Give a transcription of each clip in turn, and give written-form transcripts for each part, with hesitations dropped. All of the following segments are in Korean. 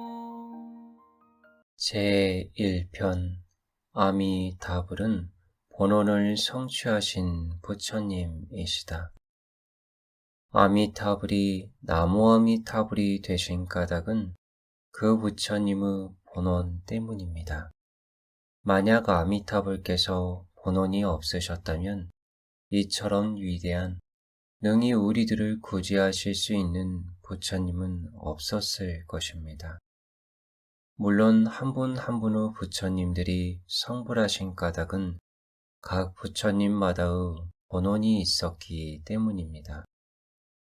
나모아미도포 제1편 아미타불은 본원을 성취하신 부처님이시다. 아미타불이 나무아미타불이 되신 까닭은 그 부처님의 본원 때문입니다. 만약 아미타불께서 본원이 없으셨다면 이처럼 위대한 능히 우리들을 구제하실 수 있는 부처님은 없었을 것입니다. 물론 한 분 한 분의 부처님들이 성불하신 까닭은 각 부처님마다의 본원이 있었기 때문입니다.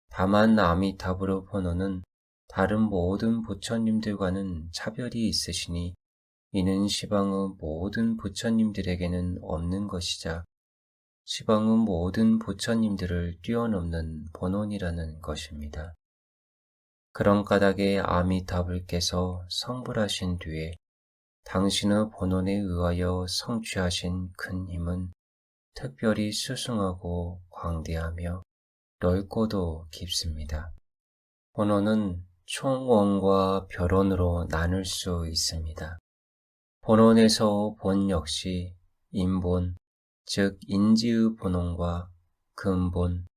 다만 아미타불의 본원은 다른 모든 부처님들과는 차별이 있으시니 이는 시방의 모든 부처님들에게는 없는 것이자 시방의 모든 부처님들을 뛰어넘는 본원이라는 것입니다. 그런 까닭에 아미타불께서 성불하신 뒤에 당신의 본원에 의하여 성취하신 큰 힘은 특별히 수승하고 광대하며 넓고도 깊습니다. 본원은 총원과 별원으로 나눌 수 있습니다. 본원에서 본 역시 인본, 즉 인지의 본원과 근본,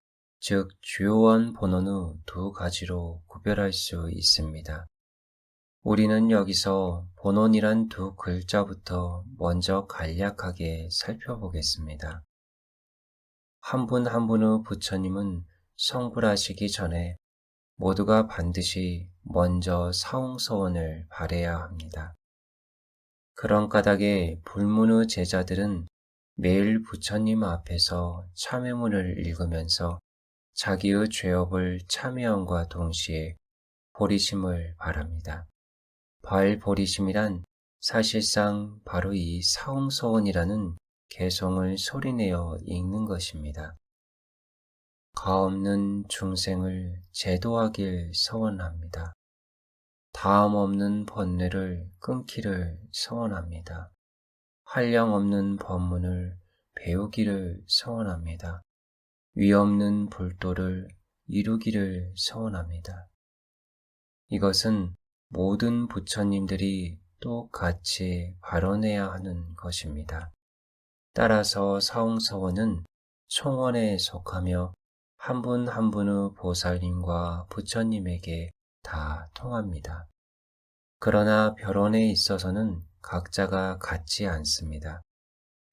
즉 주요한 본원의 두 가지로 구별할 수 있습니다. 우리는 여기서 본원이란 두 글자부터 먼저 간략하게 살펴보겠습니다. 한 분 한 분의 부처님은 성불하시기 전에 모두가 반드시 먼저 사홍서원을 발해야 합니다. 그런 까닭에 불문의 제자들은 매일 부처님 앞에서 참회문을 읽으면서 자기의 죄업을 참회함과 동시에 보리심을 바랍니다. 발보리심이란 사실상 바로 이 사홍서원이라는 개성을 소리내어 읽는 것입니다. 가없는 중생을 제도하길 서원합니다. 다음 없는 번뇌를 끊기를 서원합니다. 한량 없는 법문을 배우기를 서원합니다. 위 없는 불도를 이루기를 서원합니다. 이것은 모든 부처님들이 똑같이 발언해야 하는 것입니다. 따라서 사홍서원은 총원에 속하며 한 분 한 분의 보살님과 부처님에게 다 통합니다. 그러나 별원에 있어서는 각자가 같지 않습니다.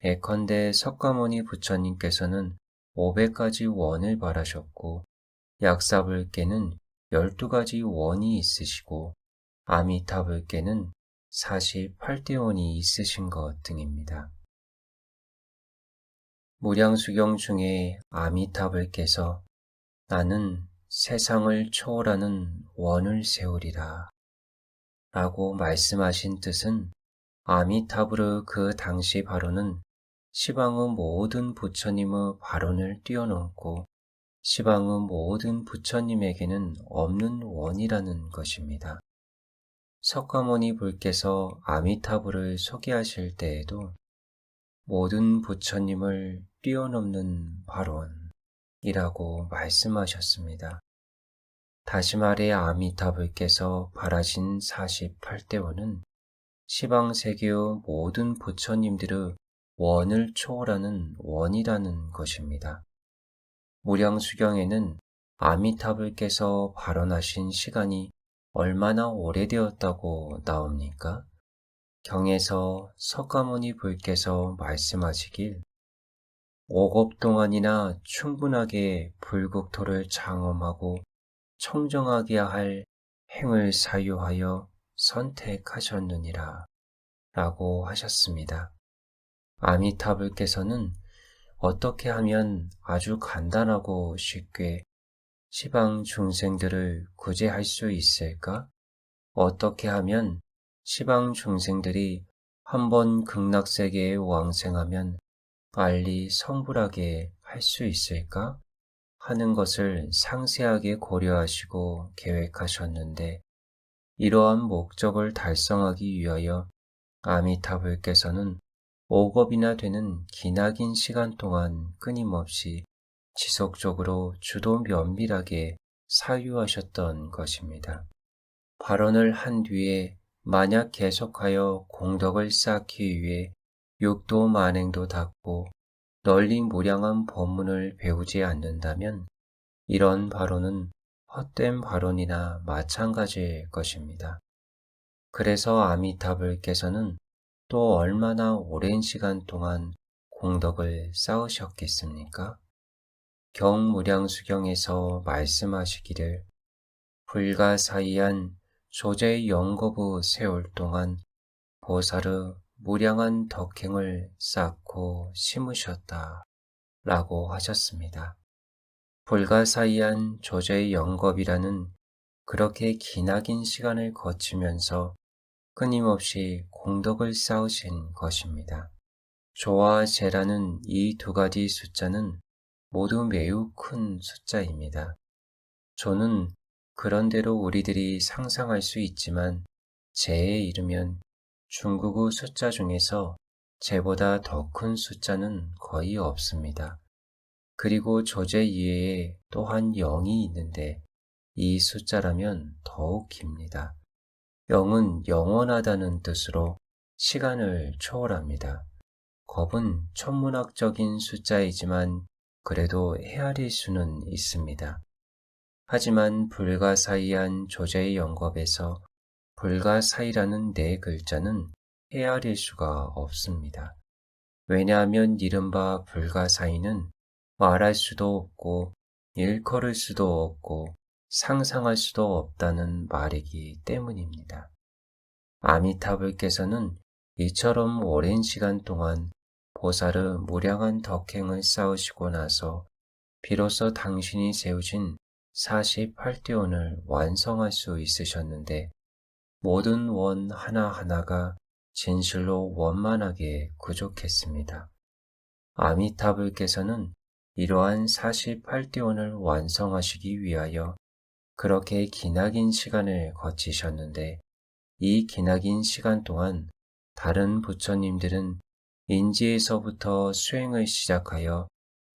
예컨대 석가모니 부처님께서는 500가지 원을 발하셨고 약사불께는 12가지 원이 있으시고 아미타불께는 48대원이 있으신 것 등입니다. 무량수경 중에 아미타불께서 나는 세상을 초월하는 원을 세우리라 라고 말씀하신 뜻은 아미타불의 그 당시 발언은 시방의 모든 부처님의 발언을 뛰어넘고 시방의 모든 부처님에게는 없는 원이라는 것입니다. 석가모니 불께서 아미타불을 소개하실 때에도 모든 부처님을 뛰어넘는 발언이라고 말씀하셨습니다. 다시 말해 아미타불께서 발하신 48대원은 시방세계의 모든 부처님들의 원을 초월하는 원이라는 것입니다. 무량수경에는 아미타불께서 발언하신 시간이 얼마나 오래되었다고 나옵니까? 경에서 석가모니 불께서 말씀하시길 5급 동안이나 충분하게 불국토를 장엄하고 청정하게 할 행을 사유하여 선택하셨느니라 라고 하셨습니다. 아미타불께서는 어떻게 하면 아주 간단하고 쉽게 시방 중생들을 구제할 수 있을까? 어떻게 하면 시방 중생들이 한번 극락세계에 왕생하면 빨리 성불하게 할 수 있을까? 하는 것을 상세하게 고려하시고 계획하셨는데 이러한 목적을 달성하기 위하여 아미타불께서는 5급이나 되는 기나긴 시간 동안 끊임없이 지속적으로 주도 면밀하게 사유하셨던 것입니다. 발언을 한 뒤에 만약 계속하여 공덕을 쌓기 위해 육도 만행도 닦고 널리 무량한 법문을 배우지 않는다면 이런 발언은 헛된 발언이나 마찬가지일 것입니다. 그래서 아미타불께서는 또 얼마나 오랜 시간 동안 공덕을 쌓으셨겠습니까? 경무량수경에서 말씀하시기를 불가사의한 조제 영거부 세월 동안 보살의 무량한 덕행을 쌓고 심으셨다 라고 하셨습니다. 불가사의한 조제 영겁이라는 그렇게 기나긴 시간을 거치면서 끊임없이 공덕을 쌓으신 것입니다. 조와 제라는 이 두 가지 숫자는 모두 매우 큰 숫자입니다. 조는 그런대로 우리들이 상상할 수 있지만 제에 이르면 중국의 숫자 중에서 제보다 더 큰 숫자는 거의 없습니다. 그리고 조제 이외에 또한 0이 있는데 이 숫자라면 더욱 깁니다. 0은 영원하다는 뜻으로 시간을 초월합니다. 겁은 천문학적인 숫자이지만 그래도 헤아릴 수는 있습니다. 하지만 불가사의한 조제의 영겁에서 불가사의라는 네 글자는 헤아릴 수가 없습니다. 왜냐하면 이른바 불가사의는 말할 수도 없고 일컬을 수도 없고 상상할 수도 없다는 말이기 때문입니다. 아미타불께서는 이처럼 오랜 시간 동안 보살의 무량한 덕행을 쌓으시고 나서 비로소 당신이 세우신 48대원을 완성할 수 있으셨는데 모든 원 하나하나가 진실로 원만하게 부족했습니다. 아미타불께서는 이러한 48대원을 완성하시기 위하여 그렇게 기나긴 시간을 거치셨는데 이 기나긴 시간 동안 다른 부처님들은 인지에서부터 수행을 시작하여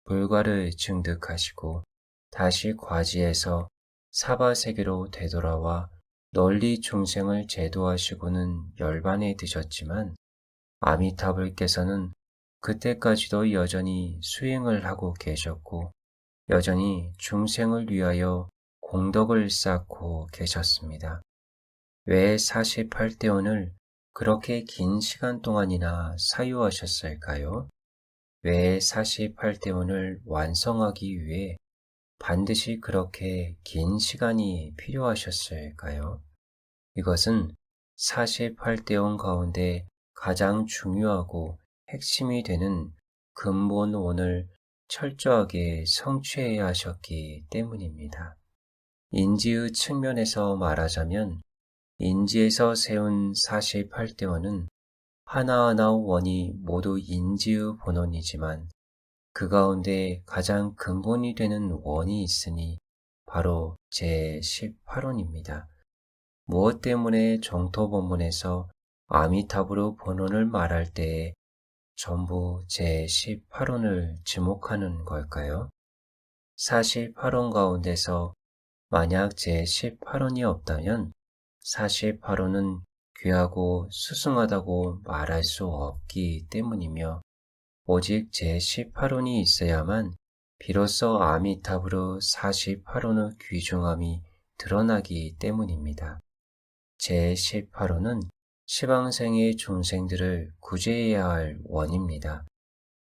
불과를 증득하시고 다시 과지에서 사바세계로 되돌아와 널리 중생을 제도하시고는 열반에 드셨지만 아미타불께서는 그때까지도 여전히 수행을 하고 계셨고 여전히 중생을 위하여 공덕을 쌓고 계셨습니다. 왜 48대원을 그렇게 긴 시간 동안이나 사유하셨을까요? 왜 48대원을 완성하기 위해 반드시 그렇게 긴 시간이 필요하셨을까요? 이것은 48대원 가운데 가장 중요하고 핵심이 되는 근본원을 철저하게 성취해야 하셨기 때문입니다. 인지의 측면에서 말하자면 인지에서 세운 48대원은 하나하나 원이 모두 인지의 본원이지만 그 가운데 가장 근본이 되는 원이 있으니 바로 제18원입니다. 무엇 때문에 정토본문에서 아미타불의 본원을 말할 때에 전부 제18원을 지목하는 걸까요? 48원 가운데서 만약 제18원이 없다면 48원은 귀하고 수승하다고 말할 수 없기 때문이며 오직 제18원이 있어야만 비로소 아미타불의 48원의 귀중함이 드러나기 때문입니다. 제18원은 시방생의 중생들을 구제해야 할 원입니다.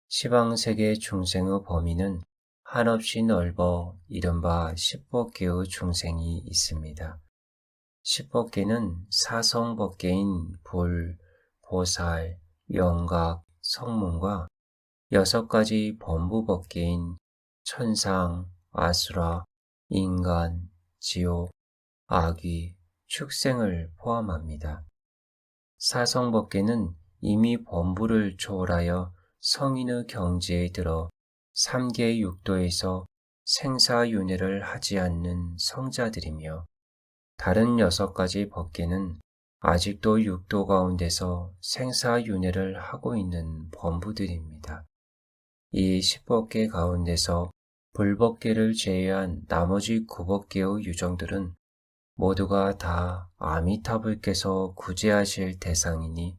시방세계 중생의 범위는 한없이 넓어 이른바 10법계의 중생이 있습니다. 10법계는 사성법계인 불, 보살, 영각, 성문과 6가지 범부법계인 천상, 아수라, 인간, 지옥, 악귀, 축생을 포함합니다. 사성법계는 이미 범부를 초월하여 성인의 경지에 들어 3계 육도에서 생사윤회를 하지 않는 성자들이며 다른 6가지 법계는 아직도 육도 가운데서 생사윤회를 하고 있는 범부들입니다. 이 10법계 가운데서 불법계를 제외한 나머지 9법계의 유정들은 모두가 다 아미타불께서 구제하실 대상이니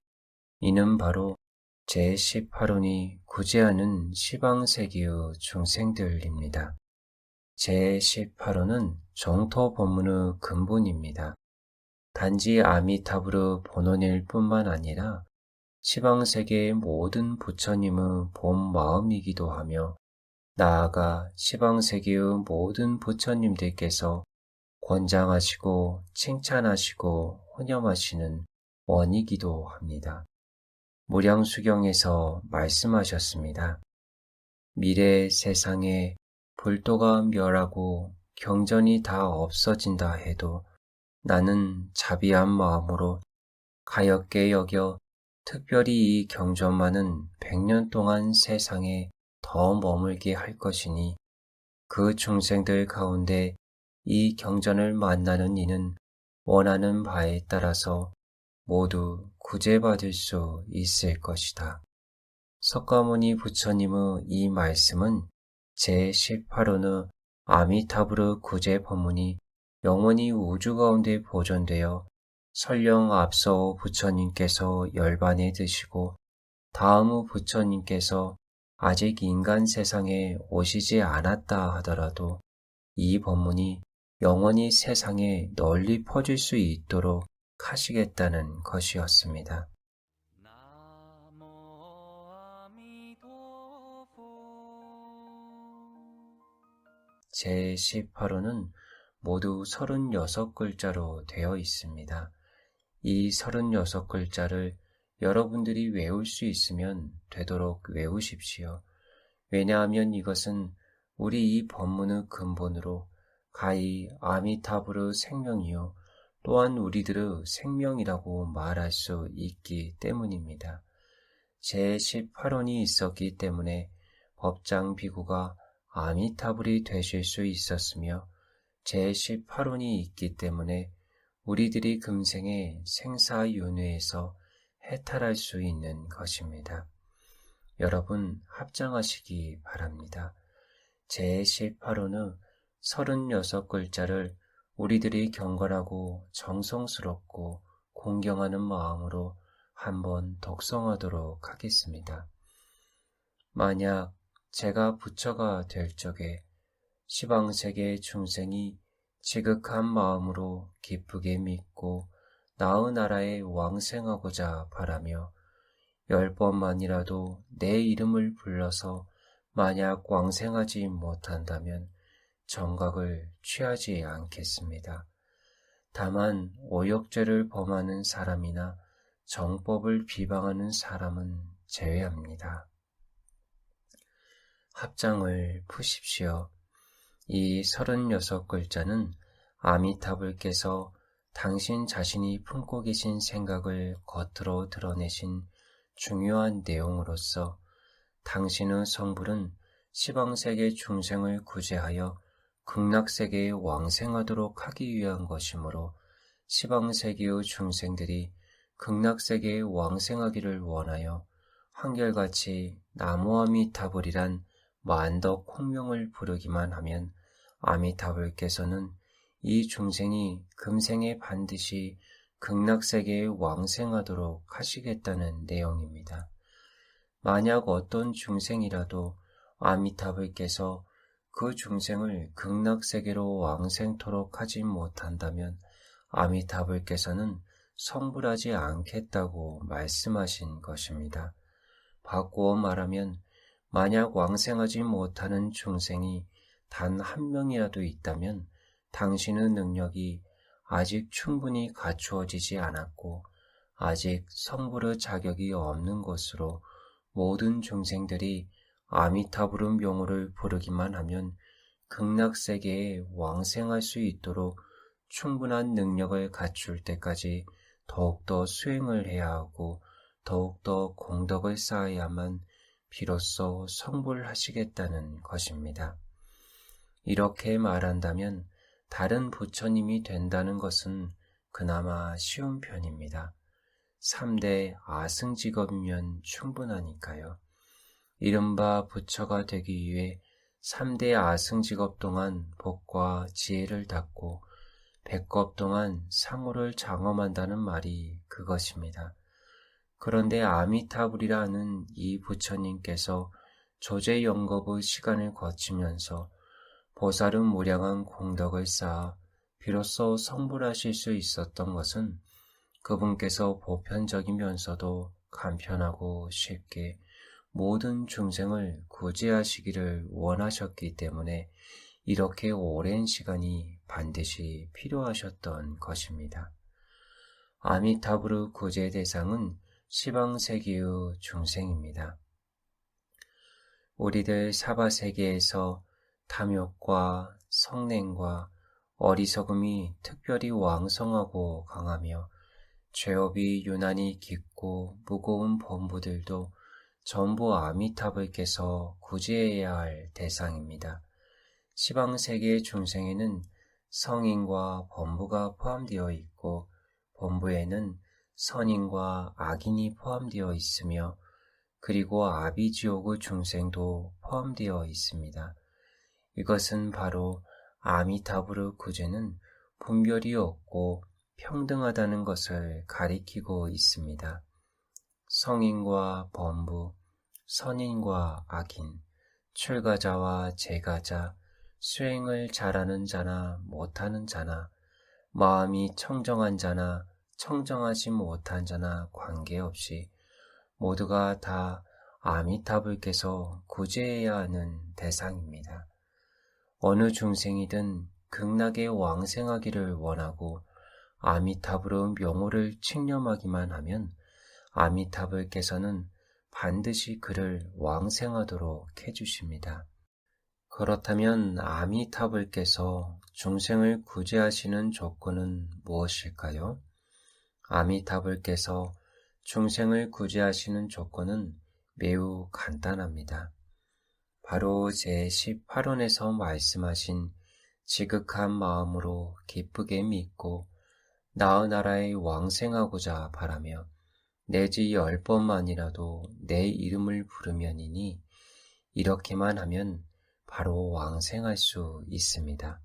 이는 바로 제18혼이 구제하는 시방세계의 중생들입니다. 제18호는 정토 법문의 근본입니다. 단지 아미타불의 본원일 뿐만 아니라 시방세계의 모든 부처님의 본 마음이기도 하며 나아가 시방세계의 모든 부처님들께서 권장하시고 칭찬하시고 혼념하시는 원이기도 합니다. 무량수경에서 말씀하셨습니다. 미래 세상에 불도가 멸하고 경전이 다 없어진다 해도 나는 자비한 마음으로 가엾게 여겨 특별히 이 경전만은 100년 동안 세상에 더 머물게 할 것이니 그 중생들 가운데 이 경전을 만나는 이는 원하는 바에 따라서 모두 구제받을 수 있을 것이다. 석가모니 부처님의 이 말씀은 제18호의 아미타불의 구제 법문이 영원히 우주 가운데 보존되어 설령 앞서 부처님께서 열반에 드시고 다음의 부처님께서 아직 인간 세상에 오시지 않았다 하더라도 이 법문이 영원히 세상에 널리 퍼질 수 있도록 하시겠다는 것이었습니다. 제18호는 모두 36글자로 되어 있습니다. 이 36글자를 여러분들이 외울 수 있으면 되도록 외우십시오. 왜냐하면 이것은 우리 이 법문의 근본으로 가히 아미타불의 생명이요 또한 우리들의 생명이라고 말할 수 있기 때문입니다. 제18혼이 있었기 때문에 법장 비구가 아미타불이 되실 수 있었으며 제18혼이 있기 때문에 우리들이 금생에 생사윤회에서 해탈할 수 있는 것입니다. 여러분 합장하시기 바랍니다. 제18호는 36글자를 우리들이 경건하고 정성스럽고 공경하는 마음으로 한번 독성하도록 하겠습니다. 만약 제가 부처가 될 적에 시방세계 중생이 지극한 마음으로 기쁘게 믿고 나의 나라에 왕생하고자 바라며 10번만이라도 내 이름을 불러서 만약 왕생하지 못한다면 정각을 취하지 않겠습니다. 다만 오욕죄를 범하는 사람이나 정법을 비방하는 사람은 제외합니다. 합장을 푸십시오. 이 36글자는 아미타불께서 당신 자신이 품고 계신 생각을 겉으로 드러내신 중요한 내용으로서 당신의 성불은 시방세계 중생을 구제하여 극락세계에 왕생하도록 하기 위한 것이므로 시방세계의 중생들이 극락세계에 왕생하기를 원하여 한결같이 나무아미타불이란 만덕 홍명을 부르기만 하면 아미타불께서는 이 중생이 금생에 반드시 극락세계에 왕생하도록 하시겠다는 내용입니다. 만약 어떤 중생이라도 아미타불께서 그 중생을 극락세계로 왕생토록 하지 못한다면 아미타불께서는 성불하지 않겠다고 말씀하신 것입니다. 바꾸어 말하면 만약 왕생하지 못하는 중생이 단 한 명이라도 있다면 당신의 능력이 아직 충분히 갖추어지지 않았고 아직 성불의 자격이 없는 것으로 모든 중생들이 아미타불의 명호를 부르기만 하면 극락세계에 왕생할 수 있도록 충분한 능력을 갖출 때까지 더욱더 수행을 해야 하고 더욱더 공덕을 쌓아야만 비로소 성불하시겠다는 것입니다. 이렇게 말한다면 다른 부처님이 된다는 것은 그나마 쉬운 편입니다. 3대 아승직업이면 충분하니까요. 이른바 부처가 되기 위해 3대 아승직업 동안 복과 지혜를 닦고 100업 동안 상호를 장엄한다는 말이 그것입니다. 그런데 아미타불이라는 이 부처님께서 조제영겁의 시간을 거치면서 보살은 무량한 공덕을 쌓아 비로소 성불하실 수 있었던 것은 그분께서 보편적이면서도 간편하고 쉽게 모든 중생을 구제하시기를 원하셨기 때문에 이렇게 오랜 시간이 반드시 필요하셨던 것입니다. 아미타불의 구제 대상은 시방세계의 중생입니다. 우리들 사바세계에서 탐욕과 성냉과 어리석음이 특별히 왕성하고 강하며 죄업이 유난히 깊고 무거운 범부들도 전부 아미타불께서 구제해야 할 대상입니다. 시방세계의 중생에는 성인과 범부가 포함되어 있고 범부에는 선인과 악인이 포함되어 있으며 그리고 아비지옥의 중생도 포함되어 있습니다. 이것은 바로 아미타불의 구제는 분별이 없고 평등하다는 것을 가리키고 있습니다. 성인과 범부, 선인과 악인, 출가자와 재가자, 수행을 잘하는 자나 못하는 자나, 마음이 청정한 자나 청정하지 못한 자나 관계없이 모두가 다 아미타불께서 구제해야 하는 대상입니다. 어느 중생이든 극락에 왕생하기를 원하고 아미타불의 명호를 칭념하기만 하면 아미타불께서는 반드시 그를 왕생하도록 해주십니다. 그렇다면 아미타불께서 중생을 구제하시는 조건은 무엇일까요? 아미타불께서 중생을 구제하시는 조건은 매우 간단합니다. 바로 제18원에서 말씀하신 지극한 마음으로 기쁘게 믿고 나의 왕생하고자 바라며 내지 10번만이라도 내 이름을 부르면이니 이렇게만 하면 바로 왕생할 수 있습니다.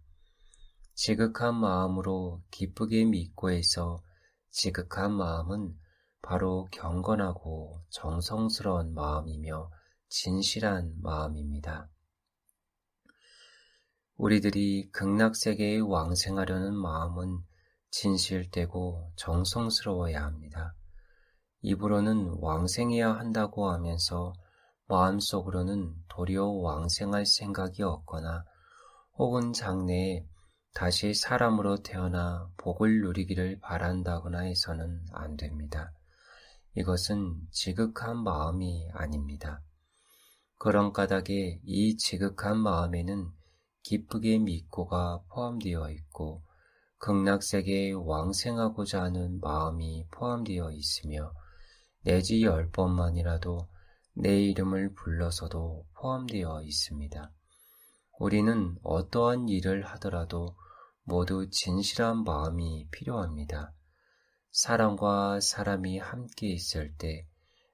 지극한 마음으로 기쁘게 믿고에서 지극한 마음은 바로 경건하고 정성스러운 마음이며 진실한 마음입니다. 우리들이 극락세계에 왕생하려는 마음은 진실되고 정성스러워야 합니다. 입으로는 왕생해야 한다고 하면서 마음속으로는 도리어 왕생할 생각이 없거나 혹은 장래에 다시 사람으로 태어나 복을 누리기를 바란다거나 해서는 안 됩니다. 이것은 지극한 마음이 아닙니다. 그런 까닭에 이 지극한 마음에는 기쁘게 믿고가 포함되어 있고 극락세계에 왕생하고자 하는 마음이 포함되어 있으며 내지 10번만이라도 내 이름을 불러서도 포함되어 있습니다. 우리는 어떠한 일을 하더라도 모두 진실한 마음이 필요합니다. 사람과 사람이 함께 있을 때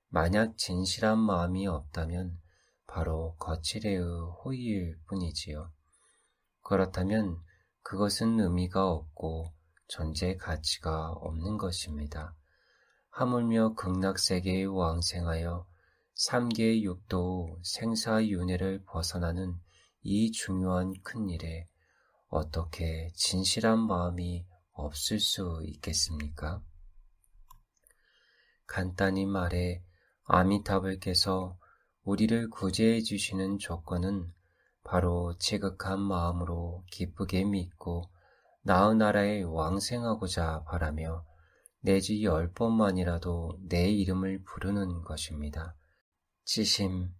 만약 진실한 마음이 없다면 바로 거칠의 호의일 뿐이지요. 그렇다면 그것은 의미가 없고 존재 가치가 없는 것입니다. 하물며 극락세계에 왕생하여 3계의 육도 생사윤회를 벗어나는 이 중요한 큰 일에 어떻게 진실한 마음이 없을 수 있겠습니까? 간단히 말해 아미타불께서 우리를 구제해 주시는 조건은 바로 지극한 마음으로 기쁘게 믿고 나의 왕생하고자 바라며 내지 10번만이라도 내 이름을 부르는 것입니다. 지심,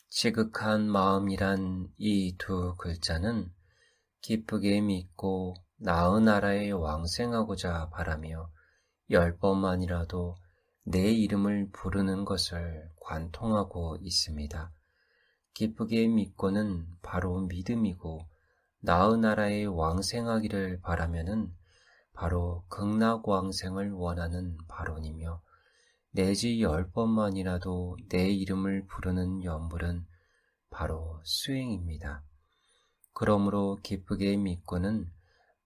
지극한 마음이란 이 두 글자는 기쁘게 믿고 나의 왕생하고자 바라며 10번만이라도 내 이름을 부르는 것을 관통하고 있습니다. 기쁘게 믿고는 바로 믿음이고 나의 왕생하기를 바라면은 바로 극락왕생을 원하는 발언이며 내지 10번만이라도 내 이름을 부르는 염불은 바로 수행입니다. 그러므로 기쁘게 믿고는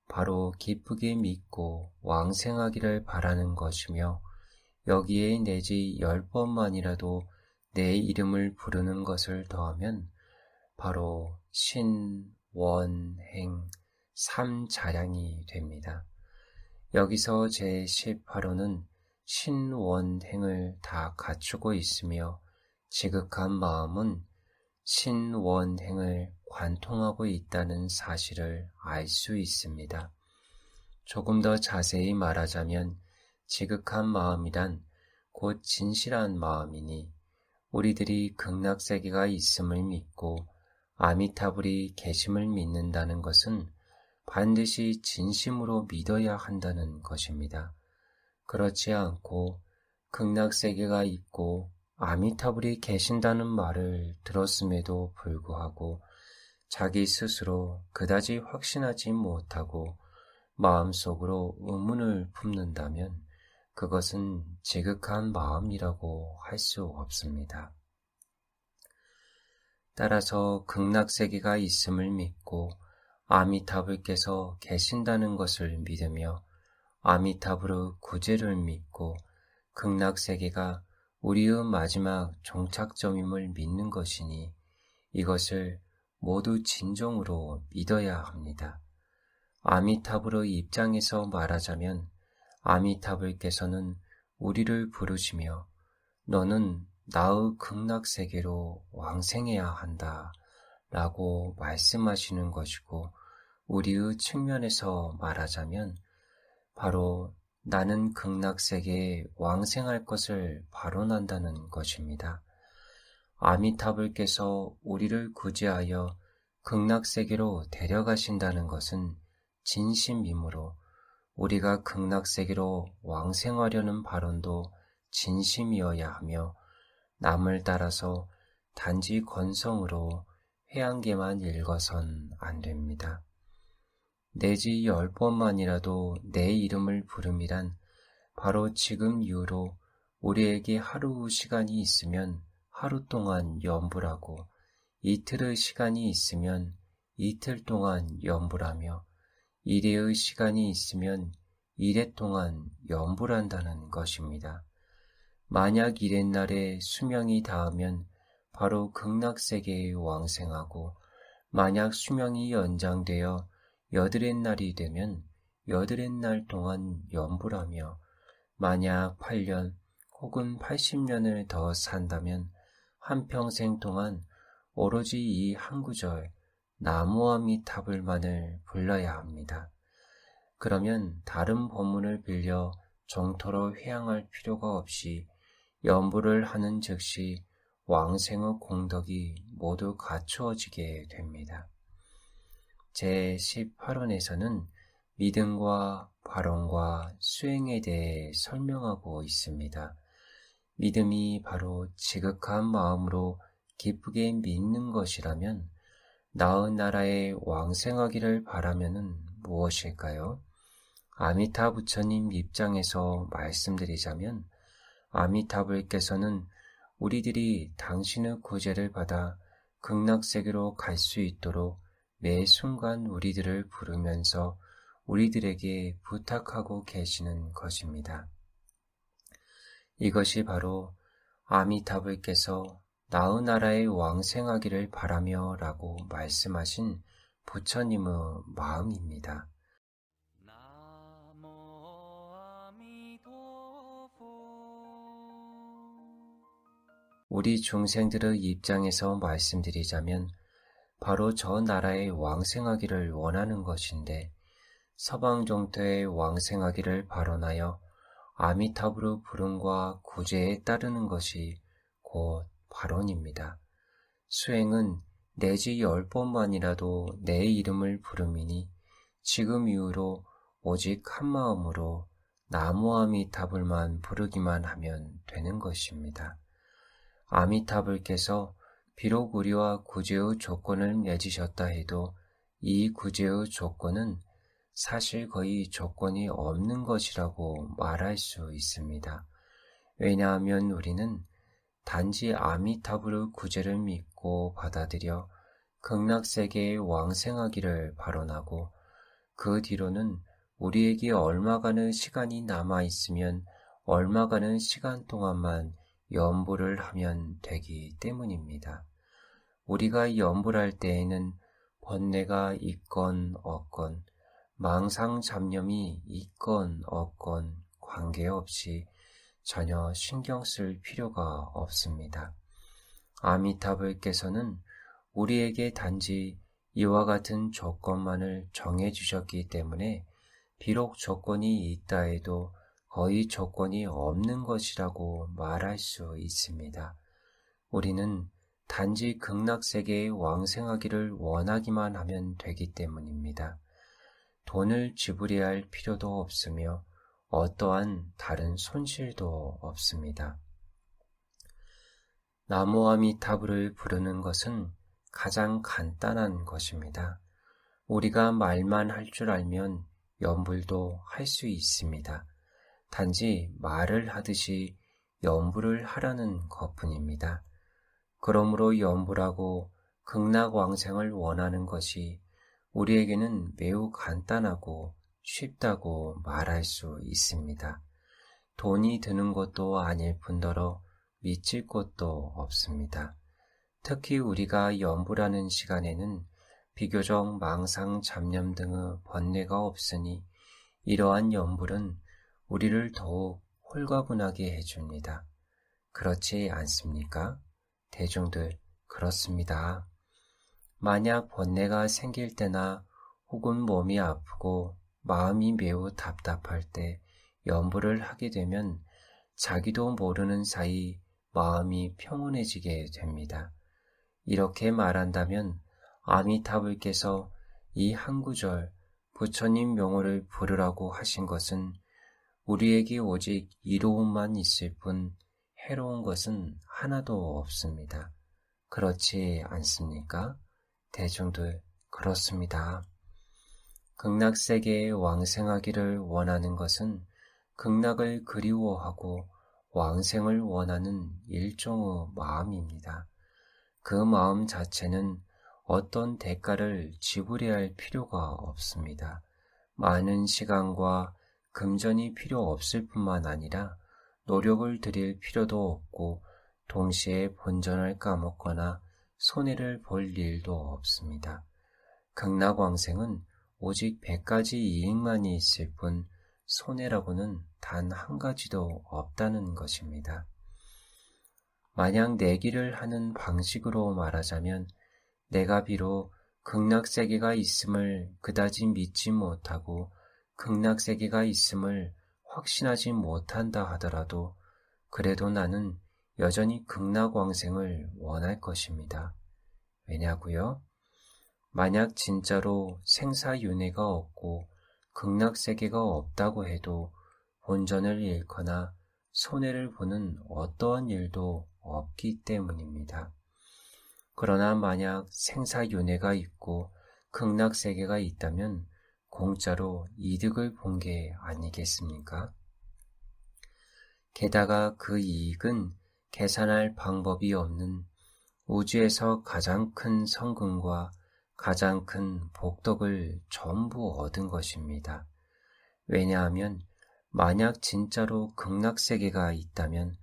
바로 기쁘게 믿고 왕생하기를 바라는 것이며 여기에 내지 10번만이라도 내 이름을 부르는 것을 더하면 바로 신원행 삼자량이 됩니다. 여기서 제18호는 신원행을 다 갖추고 있으며 지극한 마음은 신원행을 관통하고 있다는 사실을 알 수 있습니다. 조금 더 자세히 말하자면 지극한 마음이란 곧 진실한 마음이니 우리들이 극락세계가 있음을 믿고 아미타불이 계심을 믿는다는 것은 반드시 진심으로 믿어야 한다는 것입니다. 그렇지 않고 극락세계가 있고 아미타불이 계신다는 말을 들었음에도 불구하고 자기 스스로 그다지 확신하지 못하고 마음속으로 의문을 품는다면 그것은 지극한 마음이라고 할 수 없습니다. 따라서 극락세계가 있음을 믿고 아미타불께서 계신다는 것을 믿으며 아미타불의 구제를 믿고 극락세계가 우리의 마지막 종착점임을 믿는 것이니 이것을 모두 진정으로 믿어야 합니다. 아미타불의 입장에서 말하자면 아미타불께서는 우리를 부르시며 너는 나의 극락세계로 왕생해야 한다 라고 말씀하시는 것이고 우리의 측면에서 말하자면 바로 나는 극락세계에 왕생할 것을 발언한다는 것입니다. 아미타불께서 우리를 구제하여 극락세계로 데려가신다는 것은 진심이므로 우리가 극락세계로 왕생하려는 발언도 진심이어야 하며 남을 따라서 단지 건성으로 회한계만 읽어선 안 됩니다. 내지 10번만이라도 내 이름을 부름이란 바로 지금 이후로 우리에게 하루 시간이 있으면 하루 동안 연불하고 이틀의 시간이 있으면 이틀 동안 연불하며 일회의 시간이 있으면 일회 동안 연불한다는 것입니다. 만약 일회날에 수명이 닿으면 바로 극락세계에 왕생하고 만약 수명이 연장되어 여드렛날이 되면 여드렛날 동안 연불하며 만약 8년 혹은 80년을 더 산다면 한평생 동안 오로지 이 한 구절 나무아미타불만을 불러야 합니다. 그러면 다른 법문을 빌려 정토로 회항할 필요가 없이 연불을 하는 즉시 왕생의 공덕이 모두 갖추어지게 됩니다. 제18원에서는 믿음과 발언과 수행에 대해 설명하고 있습니다. 믿음이 바로 지극한 마음으로 기쁘게 믿는 것이라면 나은 나라에 왕생하기를 바라면은 무엇일까요? 아미타 부처님 입장에서 말씀드리자면 아미타불께서는 우리들이 당신의 구제를 받아 극락세계로 갈 수 있도록 매 순간 우리들을 부르면서 우리들에게 부탁하고 계시는 것입니다. 이것이 바로 아미타불께서 나의 나라에 왕생하기를 바라며 라고 말씀하신 부처님의 마음입니다. 우리 중생들의 입장에서 말씀드리자면 바로 저 나라에 왕생하기를 원하는 것인데 서방 종토에 왕생하기를 발언하여 아미타불의 부름과 구제에 따르는 것이 곧 발언입니다. 수행은 내지 10번만이라도 내 이름을 부름이니 지금 이후로 오직 한 마음으로 나무아미타불만 부르기만 하면 되는 것입니다. 아미타불께서 비록 우리와 구제의 조건을 맺으셨다 해도 이 구제의 조건은 사실 거의 조건이 없는 것이라고 말할 수 있습니다. 왜냐하면 우리는 단지 아미타불의 구제를 믿고 받아들여 극락세계에 왕생하기를 발언하고 그 뒤로는 우리에게 얼마간의 시간이 남아있으면 얼마간의 시간 동안만 염불을 하면 되기 때문입니다. 우리가 염불할 때에는 번뇌가 있건 없건 망상 잡념이 있건 없건 관계없이 전혀 신경 쓸 필요가 없습니다. 아미타불께서는 우리에게 단지 이와 같은 조건만을 정해주셨기 때문에 비록 조건이 있다 해도 거의 조건이 없는 것이라고 말할 수 있습니다. 우리는 단지 극락세계에 왕생하기를 원하기만 하면 되기 때문입니다. 돈을 지불해야 할 필요도 없으며 어떠한 다른 손실도 없습니다. 나무아미타불을 부르는 것은 가장 간단한 것입니다. 우리가 말만 할 줄 알면 염불도 할 수 있습니다. 단지 말을 하듯이 염불을 하라는 것뿐입니다. 그러므로 염불하고 극락왕생을 원하는 것이 우리에게는 매우 간단하고 쉽다고 말할 수 있습니다. 돈이 드는 것도 아닐 뿐더러 미칠 것도 없습니다. 특히 우리가 염불하는 시간에는 비교적 망상, 잡념 등의 번뇌가 없으니 이러한 염불은 우리를 더욱 홀가분하게 해줍니다. 그렇지 않습니까? 대중들, 그렇습니다. 만약 번뇌가 생길 때나 혹은 몸이 아프고 마음이 매우 답답할 때 염불을 하게 되면 자기도 모르는 사이 마음이 평온해지게 됩니다. 이렇게 말한다면 아미타불께서 이 한 구절 부처님 명호를 부르라고 하신 것은 우리에게 오직 이로움만 있을 뿐 해로운 것은 하나도 없습니다. 그렇지 않습니까? 대중들, 그렇습니다. 극락세계에 왕생하기를 원하는 것은 극락을 그리워하고 왕생을 원하는 일종의 마음입니다. 그 마음 자체는 어떤 대가를 지불해야 할 필요가 없습니다. 많은 시간과 금전이 필요 없을 뿐만 아니라 노력을 들일 필요도 없고 동시에 본전을 까먹거나 손해를 볼 일도 없습니다. 극락왕생은 오직 100가지 이익만이 있을 뿐 손해라고는 단 한 가지도 없다는 것입니다. 만약 내기를 하는 방식으로 말하자면 내가 비록 극락세계가 있음을 그다지 믿지 못하고 극락세계가 있음을 확신하지 못한다 하더라도 그래도 나는 여전히 극락왕생을 원할 것입니다. 왜냐고요? 만약 진짜로 생사윤회가 없고 극락세계가 없다고 해도 본전을 잃거나 손해를 보는 어떠한 일도 없기 때문입니다. 그러나 만약 생사윤회가 있고 극락세계가 있다면 공짜로 이득을 본 게 아니겠습니까? 게다가 그 이익은 계산할 방법이 없는 우주에서 가장 큰 성금과 가장 큰 복덕을 전부 얻은 것입니다. 왜냐하면 만약 진짜로 극락세계가 있다면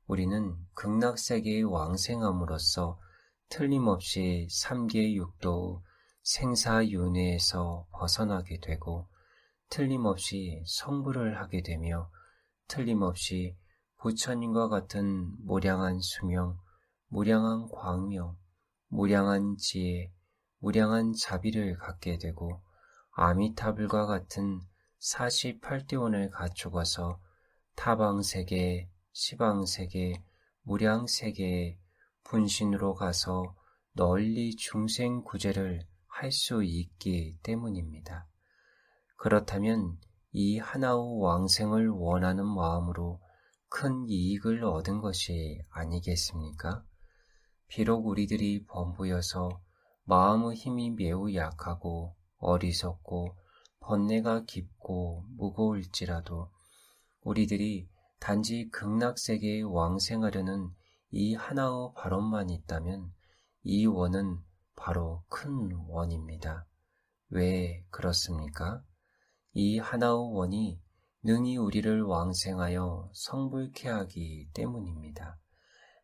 우리는 극락세계의 왕생함으로써 틀림없이 3계 육도의 생사윤회에서 벗어나게 되고 틀림없이 성불을 하게 되며 틀림없이 부처님과 같은 무량한 수명, 무량한 광명, 무량한 지혜, 무량한 자비를 갖게 되고 아미타불과 같은 48대원을 갖추어서 타방세계, 시방세계, 무량세계에 분신으로 가서 널리 중생구제를 할 수 있기 때문입니다. 그렇다면 이 하나의 왕생을 원하는 마음으로 큰 이익을 얻은 것이 아니겠습니까? 비록 우리들이 범부여서 마음의 힘이 매우 약하고 어리석고 번뇌가 깊고 무거울지라도 우리들이 단지 극락세계에 왕생하려는 이 하나의 발언만 있다면 이 원은 바로 큰 원입니다. 왜 그렇습니까? 이 하나의 원이 능히 우리를 왕생하여 성불케 하기 때문입니다.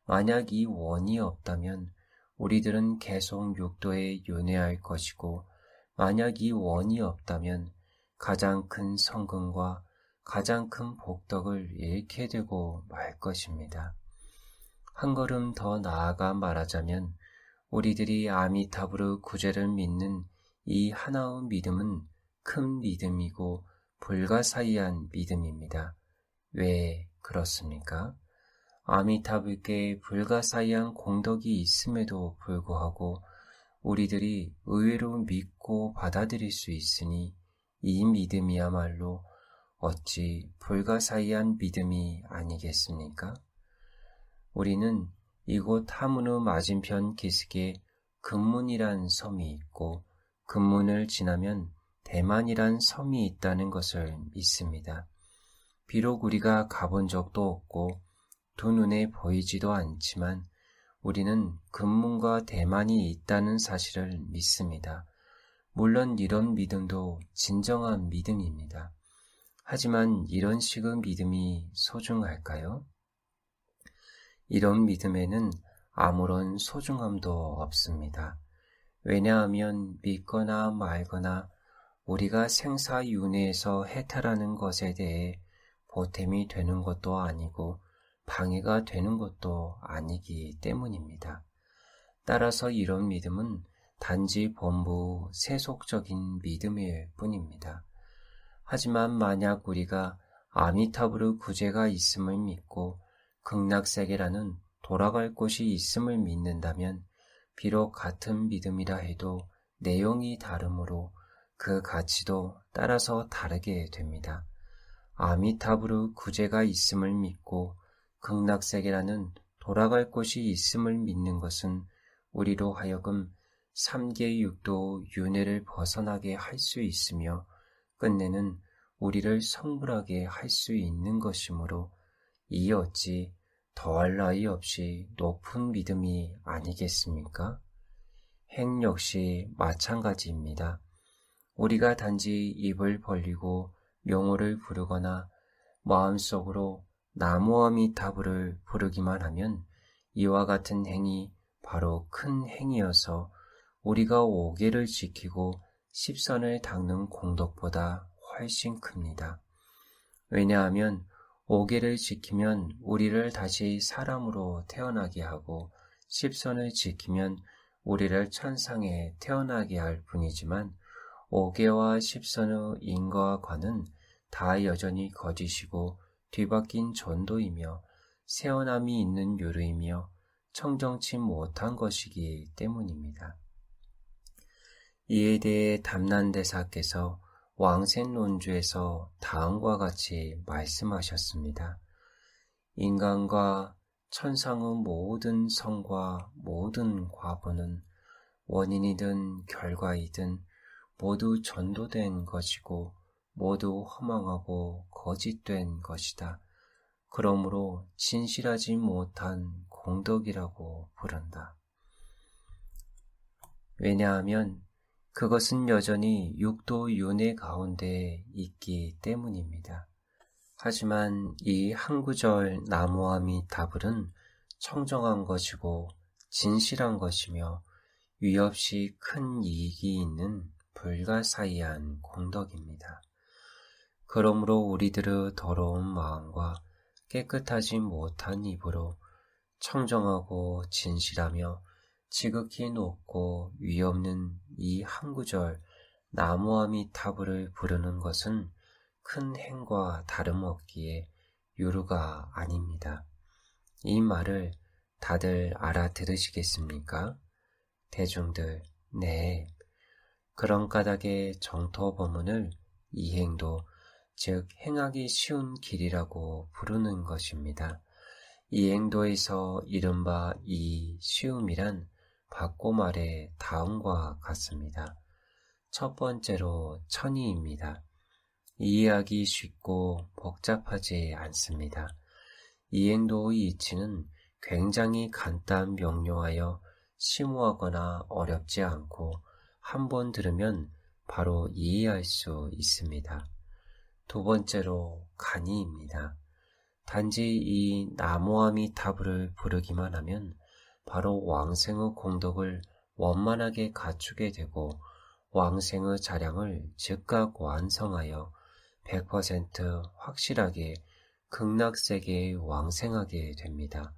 만약 이 원이 없다면 우리들은 계속 육도에 윤회할 것이고, 만약 이 원이 없다면 가장 큰 성금과 가장 큰 복덕을 잃게 되고 말 것입니다. 한 걸음 더 나아가 말하자면 우리들이 아미타불의 구제를 믿는 이 하나의 믿음은 큰 믿음이고 불가사의한 믿음입니다. 왜 그렇습니까? 아미타불께 불가사의한 공덕이 있음에도 불구하고 우리들이 의외로 믿고 받아들일 수 있으니 이 믿음이야말로 어찌 불가사의한 믿음이 아니겠습니까? 우리는 이곳 하문의 맞은편 기슭에 금문이란 섬이 있고 금문을 지나면 대만이란 섬이 있다는 것을 믿습니다. 비록 우리가 가본 적도 없고 두 눈에 보이지도 않지만 우리는 금문과 대만이 있다는 사실을 믿습니다. 물론 이런 믿음도 진정한 믿음입니다. 하지만 이런 식의 믿음이 소중할까요? 이런 믿음에는 아무런 소중함도 없습니다. 왜냐하면 믿거나 말거나 우리가 생사윤회에서 해탈하는 것에 대해 보탬이 되는 것도 아니고 방해가 되는 것도 아니기 때문입니다. 따라서 이런 믿음은 단지 본부 세속적인 믿음일 뿐입니다. 하지만 만약 우리가 아미타불의 구제가 있음을 믿고 극락세계라는 돌아갈 곳이 있음을 믿는다면 비록 같은 믿음이라 해도 내용이 다르므로 그 가치도 따라서 다르게 됩니다. 아미타불의 구제가 있음을 믿고 극락세계라는 돌아갈 곳이 있음을 믿는 것은 우리로 하여금 3계 육도 윤회를 벗어나게 할 수 있으며 끝내는 우리를 성불하게 할 수 있는 것이므로 이 어찌 더할 나위 없이 높은 믿음이 아니겠습니까? 행 역시 마찬가지입니다. 우리가 단지 입을 벌리고 명호를 부르거나 마음속으로 나무아미타불을 부르기만 하면 이와 같은 행이 바로 큰 행이어서 우리가 5계를 지키고 10선을 닦는 공덕보다 훨씬 큽니다. 왜냐하면 5계를 지키면 우리를 다시 사람으로 태어나게 하고 10선을 지키면 우리를 천상에 태어나게 할 뿐이지만 5계와 10선의 인과 관은 다 여전히 거짓이고 뒤바뀐 전도이며 세어남이 있는 유르이며 청정치 못한 것이기 때문입니다. 이에 대해 담난대사께서 왕생론주에서 다음과 같이 말씀하셨습니다. 인간과 천상의 모든 성과 모든 과보는 원인이든 결과이든 모두 전도된 것이고 모두 허망하고 거짓된 것이다. 그러므로 진실하지 못한 공덕이라고 부른다. 왜냐하면 그것은 여전히 육도 윤회 가운데 있기 때문입니다. 하지만 이 한 구절 나무아미타불은 청정한 것이고 진실한 것이며 위없이 큰 이익이 있는 불가사의한 공덕입니다. 그러므로 우리들의 더러운 마음과 깨끗하지 못한 입으로 청정하고 진실하며 지극히 높고 위없는 이 한 구절 나무아미타불을 부르는 것은 큰 행과 다름없기에 유루가 아닙니다. 이 말을 다들 알아들으시겠습니까? 대중들, 네. 그런 까닭에 정토법문을 이행도, 즉 행하기 쉬운 길이라고 부르는 것입니다. 이행도에서 이른바 이 쉬움이란 받고 말의 다음과 같습니다. 첫 번째로 천의입니다. 이해하기 쉽고 복잡하지 않습니다. 이행도의 이치는 굉장히 간단 명료하여 심오하거나 어렵지 않고 한 번 들으면 바로 이해할 수 있습니다. 두 번째로 간이입니다. 단지 이 나무아미타불을 부르기만 하면 바로 왕생의 공덕을 원만하게 갖추게 되고 왕생의 자량을 즉각 완성하여 100% 확실하게 극락세계에 왕생하게 됩니다.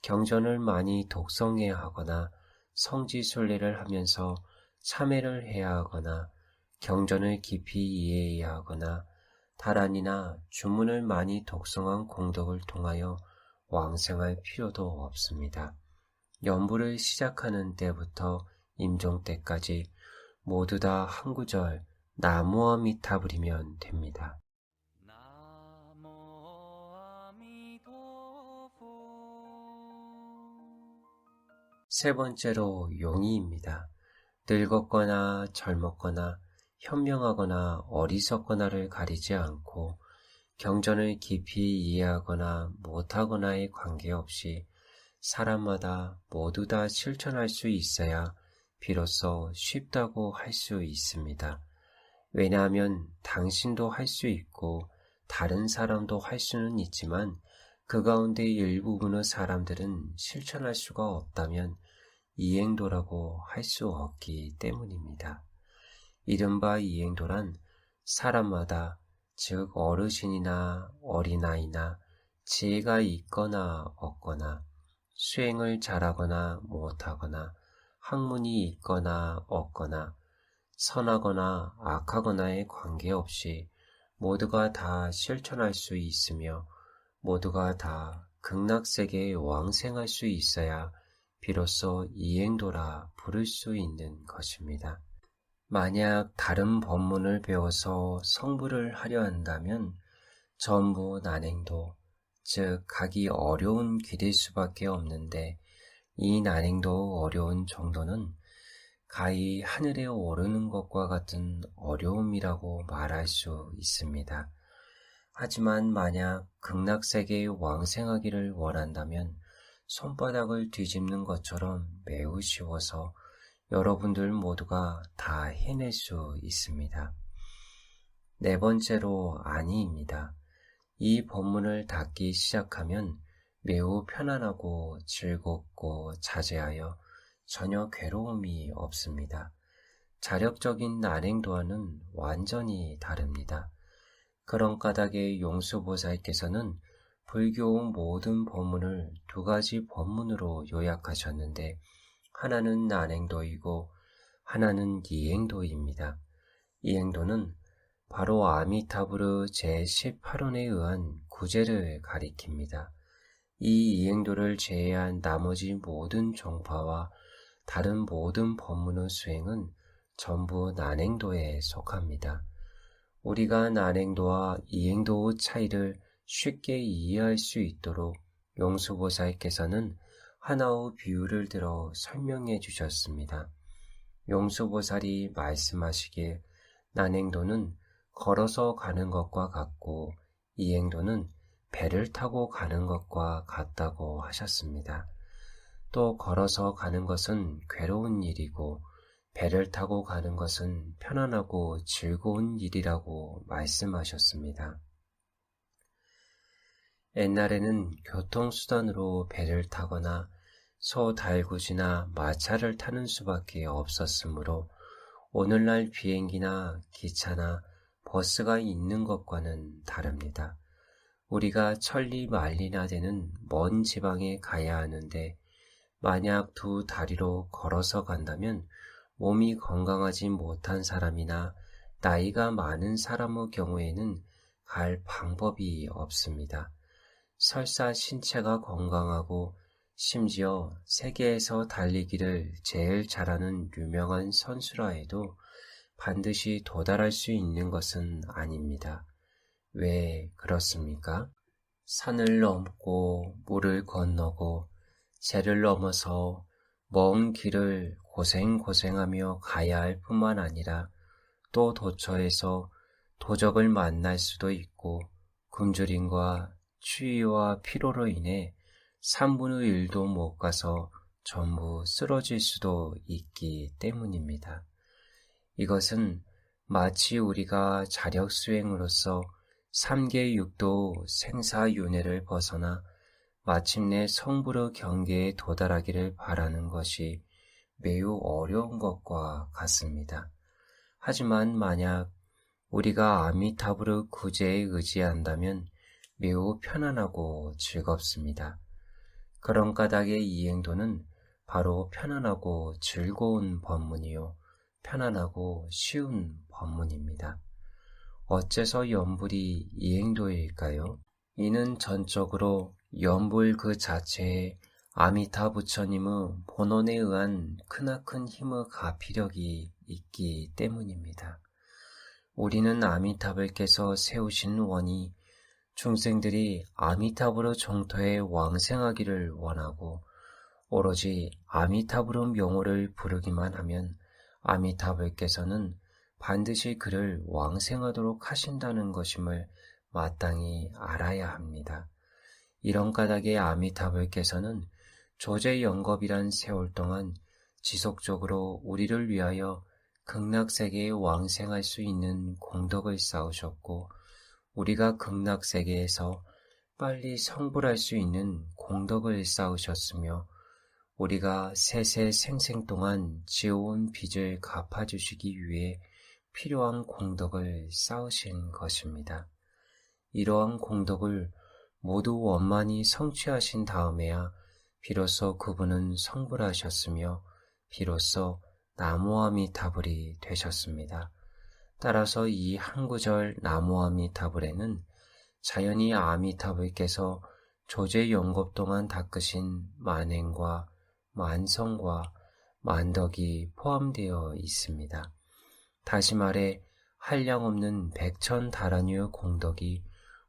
경전을 많이 독성해야 하거나 성지순례를 하면서 참회를 해야 하거나 경전을 깊이 이해해야 하거나 다란이나 주문을 많이 독성한 공덕을 통하여 왕생할 필요도 없습니다. 연부를 시작하는 때부터 임종 때까지 모두 다 한 구절 나무아미타불이면 됩니다. 세 번째로 용의입니다. 늙었거나 젊었거나 현명하거나 어리석거나를 가리지 않고 경전을 깊이 이해하거나 못하거나에 관계없이 사람마다 모두 다 실천할 수 있어야 비로소 쉽다고 할 수 있습니다. 왜냐하면 당신도 할 수 있고 다른 사람도 할 수는 있지만 그 가운데 일부분의 사람들은 실천할 수가 없다면 이행도라고 할 수 없기 때문입니다. 이른바 이행도란 사람마다 즉 어르신이나 어린아이나 지혜가 있거나 없거나 수행을 잘하거나 못하거나 학문이 있거나 없거나 선하거나 악하거나에 관계없이 모두가 다 실천할 수 있으며 모두가 다 극락세계에 왕생할 수 있어야 비로소 이행도라 부를 수 있는 것입니다. 만약 다른 법문을 배워서 성불을 하려 한다면 전부 난행도, 즉 가기 어려운 길일 수밖에 없는데 이 난행도 어려운 정도는 가히 하늘에 오르는 것과 같은 어려움이라고 말할 수 있습니다. 하지만 만약 극락세계에 왕생하기를 원한다면 손바닥을 뒤집는 것처럼 매우 쉬워서 여러분들 모두가 다 해낼 수 있습니다. 네 번째로 아니입니다. 이 법문을 닫기 시작하면 매우 편안하고 즐겁고 자제하여 전혀 괴로움이 없습니다. 자력적인 난행도와는 완전히 다릅니다. 그런 까닭에 용수보살께서는 불교 모든 법문을 두 가지 법문으로 요약하셨는데 하나는 난행도이고 하나는 이행도입니다. 이행도는 바로 아미타불의 제18원에 의한 구제를 가리킵니다. 이 이행도를 제외한 나머지 모든 종파와 다른 모든 법문의 수행은 전부 난행도에 속합니다. 우리가 난행도와 이행도의 차이를 쉽게 이해할 수 있도록 용수보살께서는 하나의 비유를 들어 설명해 주셨습니다. 용수보살이 말씀하시길 난행도는 걸어서 가는 것과 같고 이행도는 배를 타고 가는 것과 같다고 하셨습니다. 또 걸어서 가는 것은 괴로운 일이고 배를 타고 가는 것은 편안하고 즐거운 일이라고 말씀하셨습니다. 옛날에는 교통수단으로 배를 타거나 소 달구지나 마차를 타는 수밖에 없었으므로 오늘날 비행기나 기차나 버스가 있는 것과는 다릅니다. 우리가 천리 만리나 되는 먼 지방에 가야 하는데 만약 두 다리로 걸어서 간다면 몸이 건강하지 못한 사람이나 나이가 많은 사람의 경우에는 갈 방법이 없습니다. 설사 신체가 건강하고 심지어 세계에서 달리기를 제일 잘하는 유명한 선수라 해도 반드시 도달할 수 있는 것은 아닙니다. 왜 그렇습니까? 산을 넘고 물을 건너고 재를 넘어서 먼 길을 고생하며 가야 할 뿐만 아니라 또 도처에서 도적을 만날 수도 있고 굶주림과 추위와 피로로 인해 3분의 1도 못 가서 전부 쓰러질 수도 있기 때문입니다. 이것은 마치 우리가 자력 수행으로서 3계 6도 생사윤회를 벗어나 마침내 성불의 경계에 도달하기를 바라는 것이 매우 어려운 것과 같습니다. 하지만 만약 우리가 아미타불의 구제에 의지한다면 매우 편안하고 즐겁습니다. 그런 까닭의 이행도는 바로 편안하고 즐거운 법문이요, 편안하고 쉬운 법문입니다. 어째서 연불이 이행도일까요? 이는 전적으로 연불 그 자체에 아미타 부처님의 본원에 의한 크나큰 힘의 가피력이 있기 때문입니다. 우리는 아미타불께서 세우신 원이 중생들이 아미타불의 정토에 왕생하기를 원하고 오로지 아미타불의 명호를 부르기만 하면 아미타불께서는 반드시 그를 왕생하도록 하신다는 것임을 마땅히 알아야 합니다. 이런 까닭에 아미타불께서는 조제영겁이란 세월 동안 지속적으로 우리를 위하여 극락세계에 왕생할 수 있는 공덕을 쌓으셨고 우리가 극락세계에서 빨리 성불할 수 있는 공덕을 쌓으셨으며 우리가 세세 생생 동안 지어온 빚을 갚아주시기 위해 필요한 공덕을 쌓으신 것입니다. 이러한 공덕을 모두 원만히 성취하신 다음에야 비로소 그분은 성불하셨으며 비로소 나무아미타불이 되셨습니다. 따라서 이 한 구절 나무아미타불에는 자연히 아미타불께서 조제영겁 동안 닦으신 만행과 만성과 만덕이 포함되어 있습니다. 다시 말해 한량없는 백천다란유의 공덕이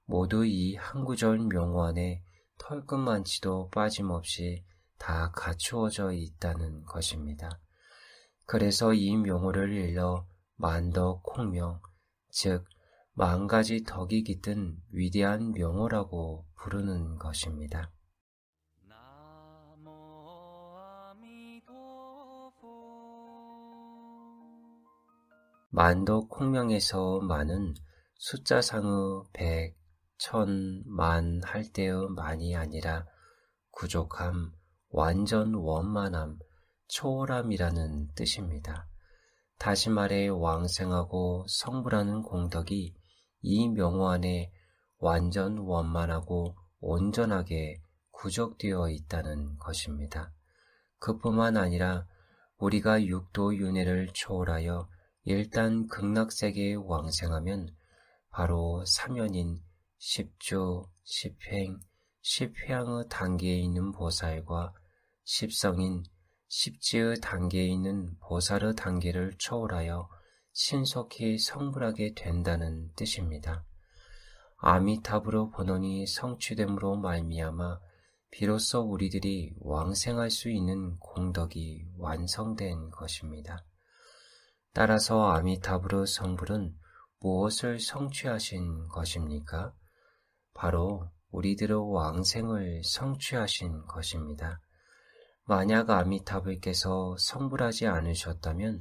모두 이 한 구절 명호 안에 털끝만치도 빠짐없이 다 갖추어져 있다는 것입니다. 그래서 이 명호를 일러 만덕 공명, 즉 만가지 덕이 깃든 위대한 명호라고 부르는 것입니다. 만덕 공명에서 만은 숫자상의 100, 1000, 만 할 때의 만이 아니라 구족함, 완전 원만함, 초월함이라는 뜻입니다. 다시 말해 왕생하고 성불하는 공덕이 이 명호 안에 완전 원만하고 온전하게 구족되어 있다는 것입니다. 그뿐만 아니라 우리가 육도 윤회를 초월하여 일단 극락세계에 왕생하면 바로 사면인 십주, 십행, 십회양의 단계에 있는 보살과 십성인 십지의 단계에 있는 보살의 단계를 초월하여 신속히 성불하게 된다는 뜻입니다. 아미타불의 본원이 성취됨으로 말미암아 비로소 우리들이 왕생할 수 있는 공덕이 완성된 것입니다. 따라서 아미타불의 성불은 무엇을 성취하신 것입니까? 바로 우리들의 왕생을 성취하신 것입니다. 만약 아미타불께서 성불하지 않으셨다면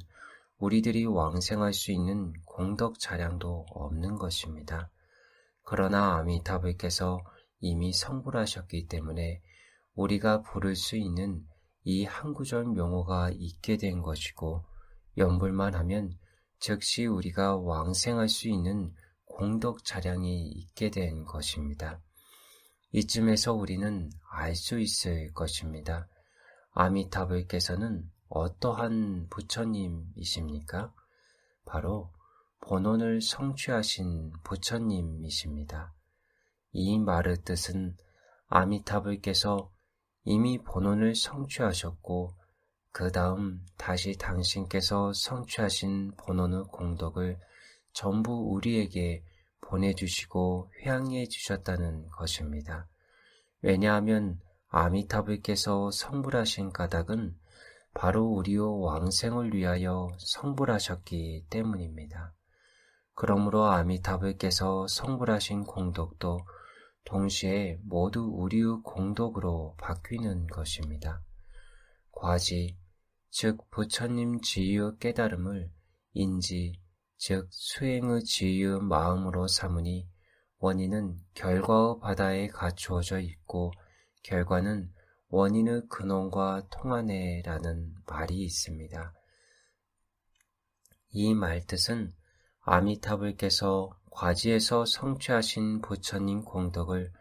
우리들이 왕생할 수 있는 공덕 자량도 없는 것입니다. 그러나 아미타불께서 이미 성불하셨기 때문에 우리가 부를 수 있는 이 한 구절 명호가 있게 된 것이고 연불만 하면 즉시 우리가 왕생할 수 있는 공덕 자량이 있게 된 것입니다. 이쯤에서 우리는 알 수 있을 것입니다. 아미타불께서는 어떠한 부처님이십니까? 바로 본원을 성취하신 부처님이십니다. 이 말의 뜻은 아미타불께서 이미 본원을 성취하셨고 그 다음 다시 당신께서 성취하신 본원의 공덕을 전부 우리에게 보내주시고 회양해 주셨다는 것입니다. 왜냐하면 아미타불께서 성불하신 까닭은 바로 우리의 왕생을 위하여 성불하셨기 때문입니다. 그러므로 아미타불께서 성불하신 공덕도 동시에 모두 우리의 공덕으로 바뀌는 것입니다. 과지, 즉 부처님 지위의 깨달음을 인지, 즉 수행의 지위의 마음으로 삼으니 원인은 결과의 바다에 갖추어져 있고 결과는 원인의 근원과 통하네라는 말이 있습니다. 이 말뜻은 아미타불께서 과지에서 성취하신 부처님 공덕을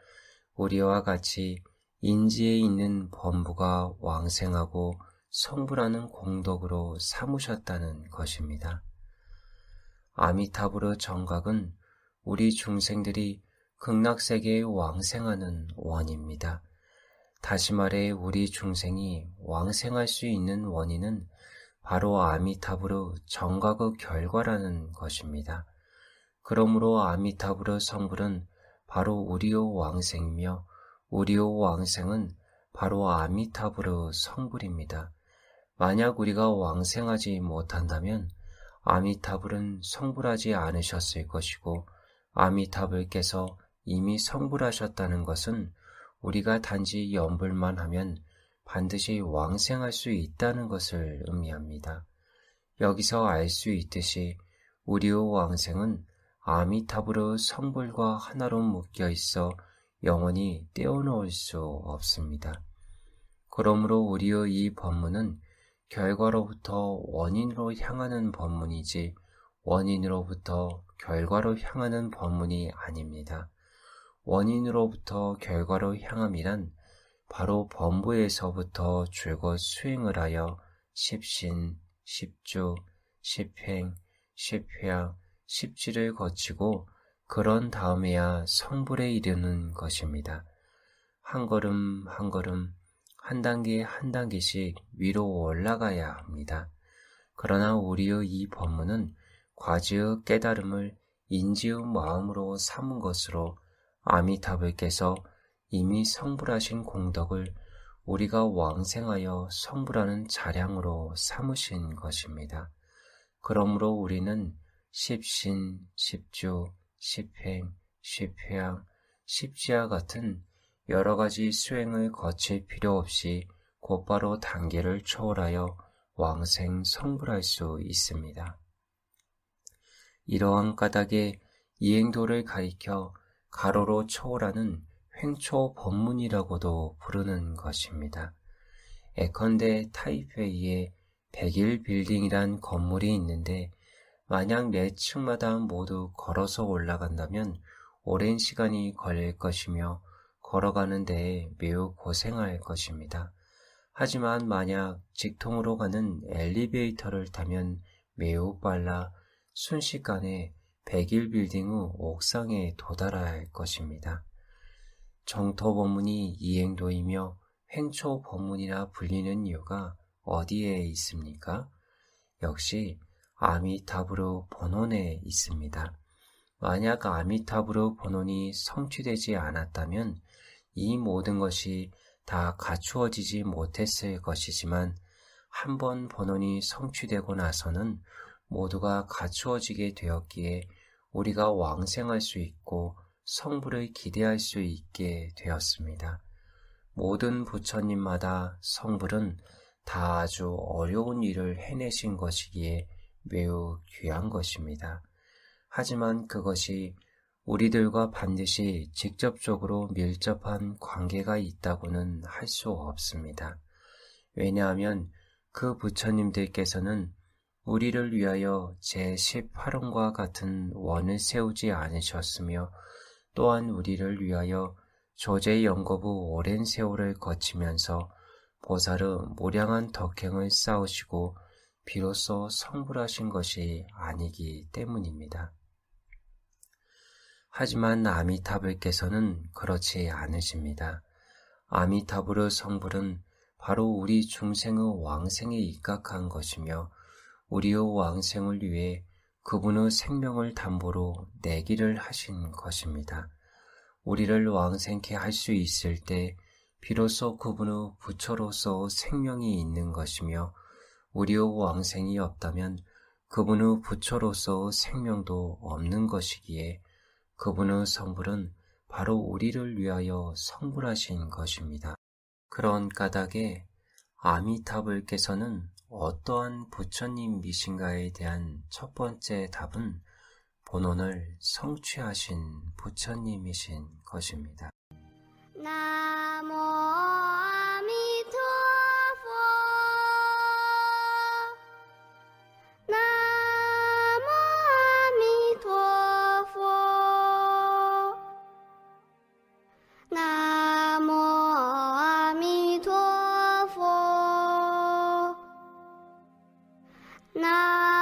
우리와 같이 인지에 있는 범부가 왕생하고 성불하는 공덕으로 삼으셨다는 것입니다. 아미타불의 정각은 우리 중생들이 극락세계에 왕생하는 원입니다. 다시 말해 우리 중생이 왕생할 수 있는 원인은 바로 아미타불의 정각의 결과라는 것입니다. 그러므로 아미타불의 성불은 바로 우리의 왕생이며 우리의 왕생은 바로 아미타불의 성불입니다. 만약 우리가 왕생하지 못한다면 아미타불은 성불하지 않으셨을 것이고 아미타불께서 이미 성불하셨다는 것은 우리가 단지 염불만 하면 반드시 왕생할 수 있다는 것을 의미합니다. 여기서 알 수 있듯이 우리의 왕생은 아미타불의 성불과 하나로 묶여 있어 영원히 떼어놓을 수 없습니다. 그러므로 우리의 이 법문은 결과로부터 원인으로 향하는 법문이지 원인으로부터 결과로 향하는 법문이 아닙니다. 원인으로부터 결과로 향함이란 바로 범부에서부터 줄곧 수행을 하여 십신, 십주, 십행, 십회양, 십지를 거치고 그런 다음에야 성불에 이르는 것입니다. 한 걸음 한 걸음, 한 단계 한 단계씩 위로 올라가야 합니다. 그러나 우리의 이 법문은 과지의 깨달음을 인지의 마음으로 삼은 것으로 아미타불께서 이미 성불하신 공덕을 우리가 왕생하여 성불하는 자량으로 삼으신 것입니다. 그러므로 우리는 십신, 십주, 십행, 십회양, 십지와 같은 여러 가지 수행을 거칠 필요 없이 곧바로 단계를 초월하여 왕생 성불할 수 있습니다. 이러한 까닭에 이행도를 가리켜 가로로 초월하는 횡초 법문이라고도 부르는 것입니다. 예컨대 타이페이에 100일 빌딩이란 건물이 있는데 만약 매 층마다 모두 걸어서 올라간다면 오랜 시간이 걸릴 것이며 걸어가는 데에 매우 고생할 것입니다. 하지만 만약 직통으로 가는 엘리베이터를 타면 매우 빨라 순식간에 100일 빌딩의 옥상에 도달할 것입니다. 정토 법문이 이행도이며 횡초 법문이라 불리는 이유가 어디에 있습니까? 역시 아미타불의 본원에 있습니다. 만약 아미타불의 본원이 성취되지 않았다면 이 모든 것이 다 갖추어지지 못했을 것이지만 한번 본원이 성취되고 나서는 모두가 갖추어지게 되었기에 우리가 왕생할 수 있고 성불을 기대할 수 있게 되었습니다. 모든 부처님마다 성불은 다 아주 어려운 일을 해내신 것이기에 매우 귀한 것입니다. 하지만 그것이 우리들과 반드시 직접적으로 밀접한 관계가 있다고는 할 수 없습니다. 왜냐하면 그 부처님들께서는 우리를 위하여 제18원과 같은 원을 세우지 않으셨으며 또한 우리를 위하여 조제영겁의 오랜 세월을 거치면서 보살의 무량한 덕행을 쌓으시고 비로소 성불하신 것이 아니기 때문입니다. 하지만 아미타불께서는 그렇지 않으십니다. 아미타불의 성불은 바로 우리 중생의 왕생에 입각한 것이며 우리의 왕생을 위해 그분의 생명을 담보로 내기를 하신 것입니다. 우리를 왕생케 할 수 있을 때 비로소 그분의 부처로서 생명이 있는 것이며 우리의 왕생이 없다면 그분의 부처로서 생명도 없는 것이기에 그분의 성불은 바로 우리를 위하여 성불하신 것입니다. 그런 까닭에 아미타불께서는 어떠한 부처님이신가에 대한 첫 번째 답은 본원을 성취하신 부처님이신 것입니다. 나모 아미타불 나모 아미타불 나모 아미타불 나